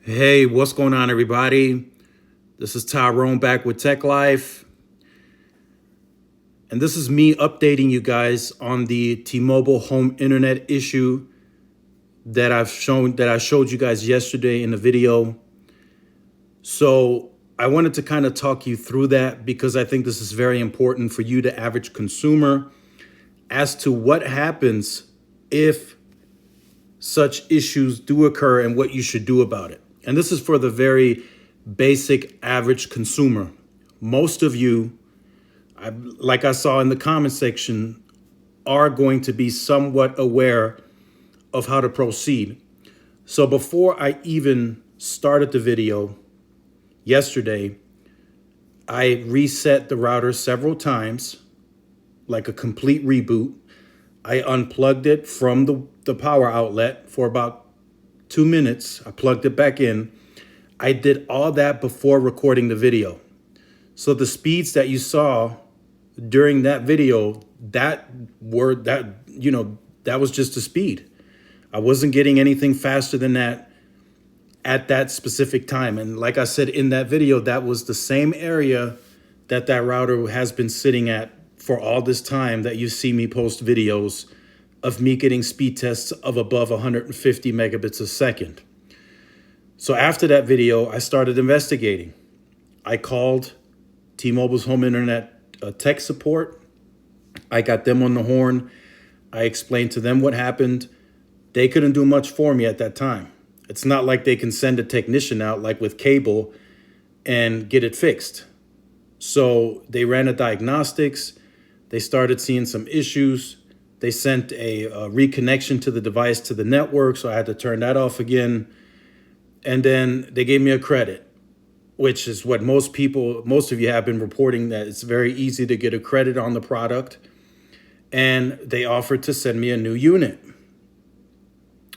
Hey, what's going on, everybody? This is Tyrone back with Tech Life. And this is me updating you guys on the T-Mobile home internet issue that I showed you guys yesterday in the video. So I wanted to kind of talk you through that because I think this is very important for you, the average consumer, as to what happens if such issues do occur and what you should do about it. And this is for the very basic average consumer. Most of you, like I saw in the comment section, are going to be somewhat aware of how to proceed. So before I even started the video yesterday, I reset the router several times, like a complete reboot. I unplugged it from the power outlet for about 2 minutes. I plugged it back in. I did all that before recording the video. So the speeds that you saw during that video, that was just a speed. I wasn't getting anything faster than that at that specific time. And like I said in that video, that was the same area that router has been sitting at for all this time that you see me post videos of me getting speed tests of above 150 megabits a second. So after that video, I started investigating. I called T-Mobile's home internet tech support. I got them on the horn. I explained to them what happened. They couldn't do much for me at that time. It's not like they can send a technician out like with cable and get it fixed. So they ran a diagnostics. They started seeing some issues. They sent a reconnection to the device to the network, so I had to turn that off again. And then they gave me a credit, which is what most of you have been reporting, that it's very easy to get a credit on the product. And they offered to send me a new unit.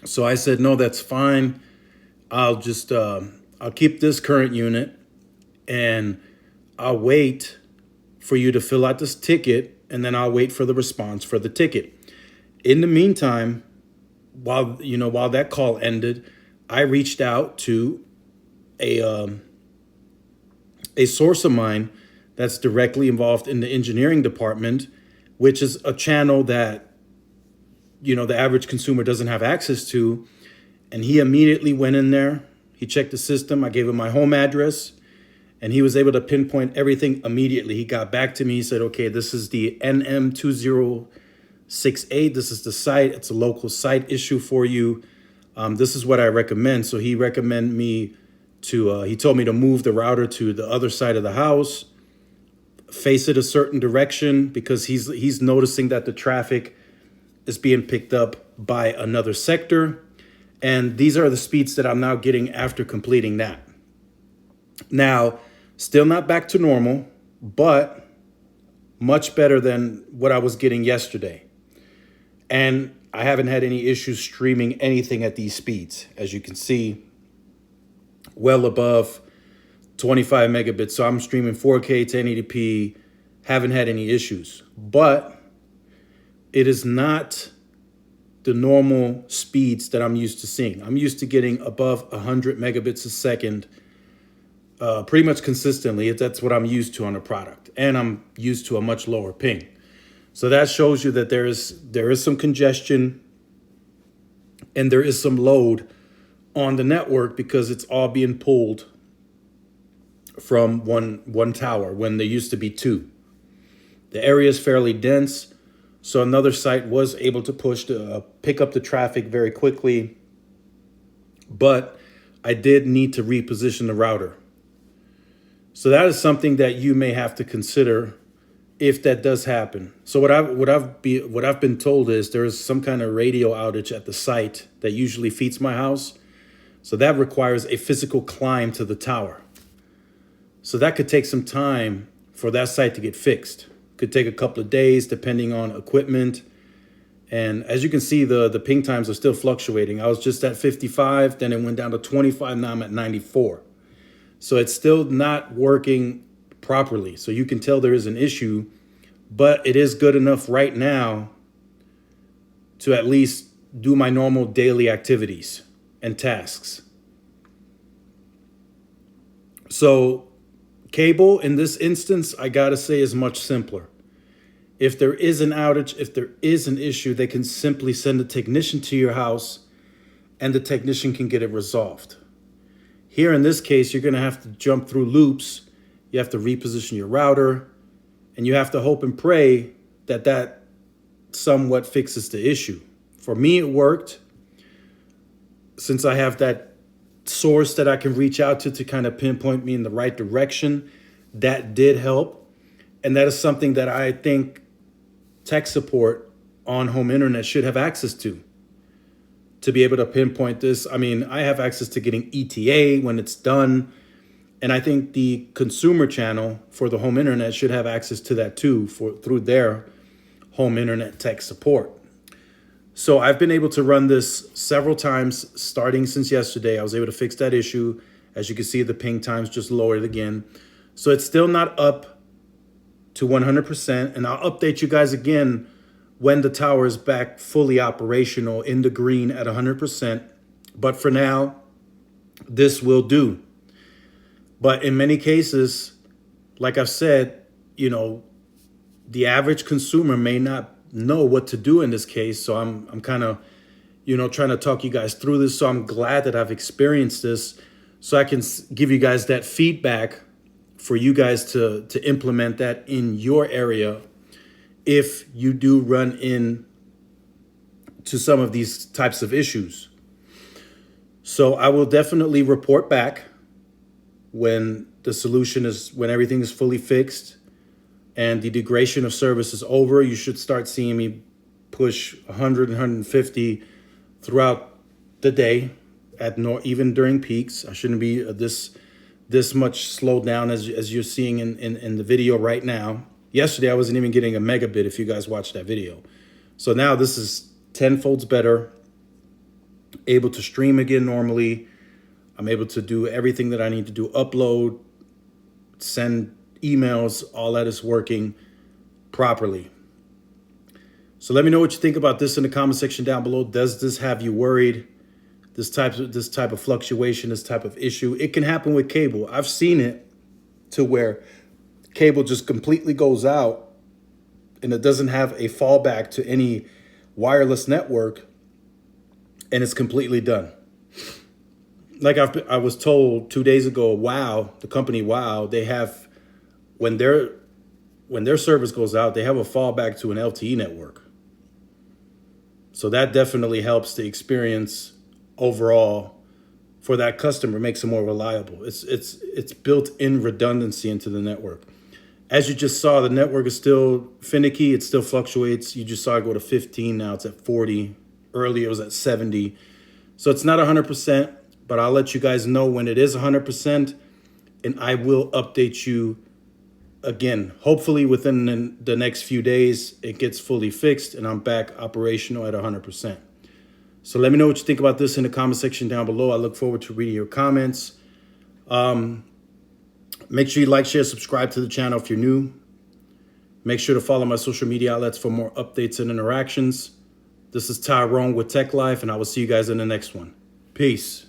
So I said, no, that's fine. I'll keep this current unit and I'll wait for you to fill out this ticket, and then I'll wait for the response for the ticket. In the meantime, while that call ended, I reached out to a source of mine that's directly involved in the engineering department, which is a channel that the average consumer doesn't have access to. And he immediately went in there. He checked the system. I gave him my home address, and he was able to pinpoint everything immediately. He got back to me. He said, okay, this is the NM2068. This is the site. It's a local site issue for you. This is what I recommend. So he recommended me he told me to move the router to the other side of the house, face it a certain direction, because he's noticing that the traffic is being picked up by another sector. And these are the speeds that I'm now getting after completing that. Now, still not back to normal, but much better than what I was getting yesterday. And I haven't had any issues streaming anything at these speeds. As you can see, well above 25 megabits. So I'm streaming 4K, 1080p, haven't had any issues. But it is not the normal speeds that I'm used to seeing. I'm used to getting above 100 megabits a second pretty much consistently. That's what I'm used to on a product. And I'm used to a much lower ping. So that shows you that there is some congestion and there is some load on the network, because it's all being pulled from one tower when there used to be two. The area is fairly dense, so another site was able to pick up the traffic very quickly, but I did need to reposition the router. So that is something that you may have to consider if that does happen. So what I've been told is there is some kind of radio outage at the site that usually feeds my house. So that requires a physical climb to the tower. So that could take some time for that site to get fixed. Could take a couple of days depending on equipment. And as you can see, the ping times are still fluctuating. I was just at 55, then it went down to 25, now I'm at 94. So it's still not working properly. So you can tell there is an issue, but it is good enough right now to at least do my normal daily activities and tasks. So cable in this instance, I gotta say, is much simpler. If there is an outage, if there is an issue, they can simply send a technician to your house and the technician can get it resolved. Here in this case, you're gonna have to jump through loops. You have to reposition your router and you have to hope and pray that that somewhat fixes the issue. For me, it worked. Since I have that source that I can reach out to kind of pinpoint me in the right direction, that did help. And that is something that I think tech support on home internet should have access to be able to pinpoint this. I mean, I have access to getting ETA when it's done. And I think the consumer channel for the home internet should have access to that too through their home internet tech support. So I've been able to run this several times starting since yesterday. I was able to fix that issue. As you can see, the ping times just lowered again. So it's still not up to 100%. And I'll update you guys again when the tower is back fully operational in the green at 100%. But for now, this will do. But in many cases, like I've said, the average consumer may not know what to do in this case. So I'm kind of, trying to talk you guys through this. So I'm glad that I've experienced this so I can give you guys that feedback for you guys to implement that in your area if you do run in to some of these types of issues. So I will definitely report back when everything is fully fixed and the degradation of service is over. You should start seeing me push 100 and 150 throughout the day even during peaks. I shouldn't be this much slowed down as you're seeing in the video right now. Yesterday, I wasn't even getting a megabit if you guys watched that video. So now this is 10 folds better, able to stream again normally. I'm able to do everything that I need to do, upload, send emails, all that is working properly. So let me know what you think about this in the comment section down below. Does this have you worried? This type of fluctuation, this type of issue. It can happen with cable. I've seen it to where cable just completely goes out and it doesn't have a fallback to any wireless network and it's completely done. Like I was told 2 days ago, the company WOW, they have, when their service goes out, they have a fallback to an LTE network. So that definitely helps the experience overall for that customer, makes it more reliable. It's built-in redundancy into the network. As you just saw, the network is still finicky. It still fluctuates. You just saw it go to 15. Now it's at 40. Earlier it was at 70. So it's not 100%, but I'll let you guys know when it is 100%, and I will update you again. Hopefully within the next few days, it gets fully fixed and I'm back operational at 100%. So let me know what you think about this in the comment section down below. I look forward to reading your comments. Make sure you like, share, subscribe to the channel if you're new. Make sure to follow my social media outlets for more updates and interactions. This is Tyrone with Tech Life, and I will see you guys in the next one. Peace.